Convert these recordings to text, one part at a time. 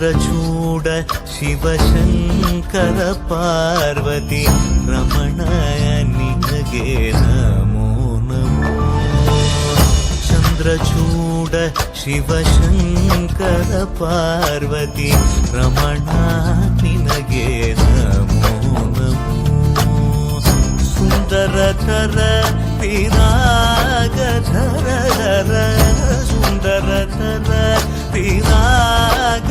ಚಂದ್ರಚೂಡ ಶಿವಶಂಕರ ಪಾರ್ವತಿ ರಮಣ ನಿನಗೆ ನಮೋ ನಮೋ. ಚಂದ್ರಚೂಡ ಶಿವಶಂಕರ ಪಾರ್ವತಿ ರಮಣ ನಿನಗೆ ನಮೋ ನಮೋ. ಸುಂದರತರ ಪಿರಾಗಧರ ಸುಂದರತರ ಪಿರಾಗ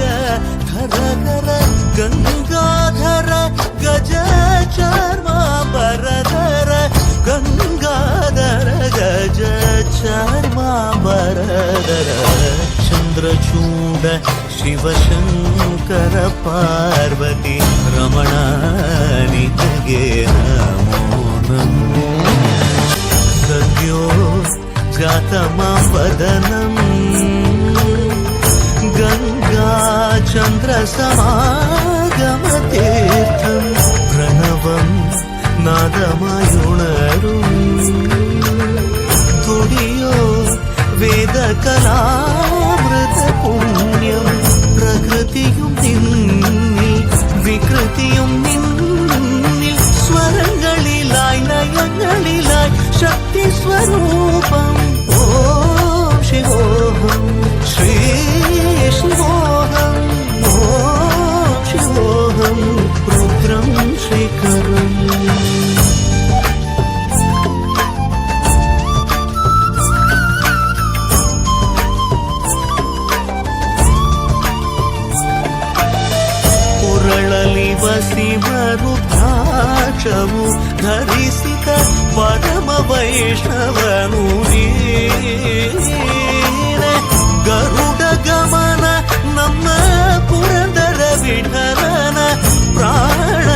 ಧರ ಗಂಗಾಧರ ಗಜ ಚರ್ಮಾಂಬರಧರ ಗಂಗಾಧರ ಗಜ ಚರ್ಮಾಂಬರಧರ. ಚಂದ್ರಚೂಡ ಶಿವಶಂಕರ ಪಾರ್ವತಿ ರಮಣ ನಿನಗೆ ನಮೋ ನಮೋ. ಸದ್ಯೋ ಜಾತಮಾವದನಂ ಗಂಗಾ ಚಂದ್ರ ಸಮಾಗಮತೀರ್ಥಂ ಪ್ರಣವಂ ನಾದಮಯುಣರುಂ തുടിയോ വേദകലാമൃത പുണ്യം പ്രകൃതിയും നിന്നിൽ വികൃതിയും നിന്നിൽ സ്വരങ്ങളിലായി ലയങ്ങളിലായി ശക്തി സ്വരൂപം. ഓം ശിവോഹം ശ്രീ ശിവോഹം ഓം ശിവോഹം രുദ്രം ശ്രീകരം. ಶಿವರುದ್ರಾಕ್ಷವು ಧರಿಸಿದ ಪರಮ ವೈಷ್ಣವನು ನೀನೆ. ಗರುಡ ಗಮನ ನಮ್ಮ ಪುರಂದರ ವಿಠಲನ ಪ್ರಾಣ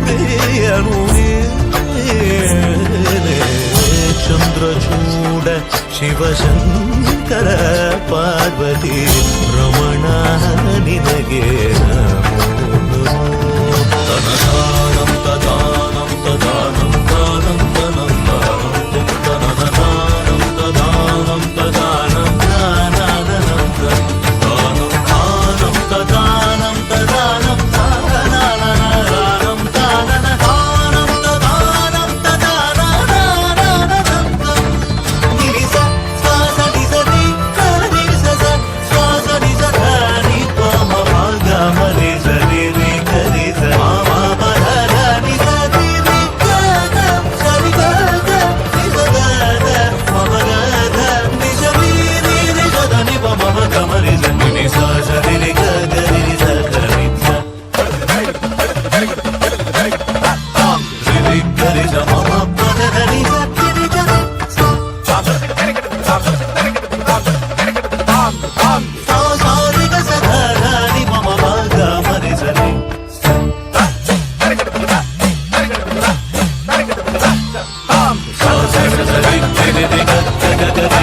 ಪ್ರಿಯನು ನೀನೆ. ಚಂದ್ರಚೂಡ ಶಿವಶಂಕರ ಪಾರ್ವತಿ ರಮಣ ನಿನಗೆ ನಮೋ ನಮೋ. ತನದಾನಂ ತದಾನಂ ತದಾನಂ ದಾನಂ ತನಂ ತನದಾನಂ ತದಾನಂ ತದಾನಂ ದಾನಂ ದಾನಂ ದಾನಂ ತದಾನಂ ತದಾನಂ ದಾನಂ ದಾನಂ ತದಾನಂ ತದಾನಂ ನಿರಿಸ ಸ್ವಾಸ ನಿಸರಿ ಕರಿಸ ಸ್ವಾಸ ನಿಸರ ನಿ ಪಮ ಭಾಗ ಮರಿ ಸರಿ ರಿ ಕರಿಸ ಮಾಮ ಪರ ನಿ ಸರಿ ರಿ ಗ ಸರಿ ಗ ನಿಸದ ಮಮ ಗ ನಿಸರಿ ರಿ ರಿ ಸದ ನಿ ಪಮ ಗ ಮರಿ ಸರಿ ನಿ ಸ ಸರಿ ರಿ ಗ ರಿ ರಿ ಸ ಕರಿ ಸ ರಿ ಕರಿ ಸ ಮಮ ಪದ ರಿ ಸ ರಿ ಗ ಸಾರಿ ಗ ಸ ಧ ನಿ ಮಮ ಗ ಮರಿ ಸರಿ ಸ ಸ ಸ ರಿ ರಿ ರಿ ಗ ಗ ಗ ರಿ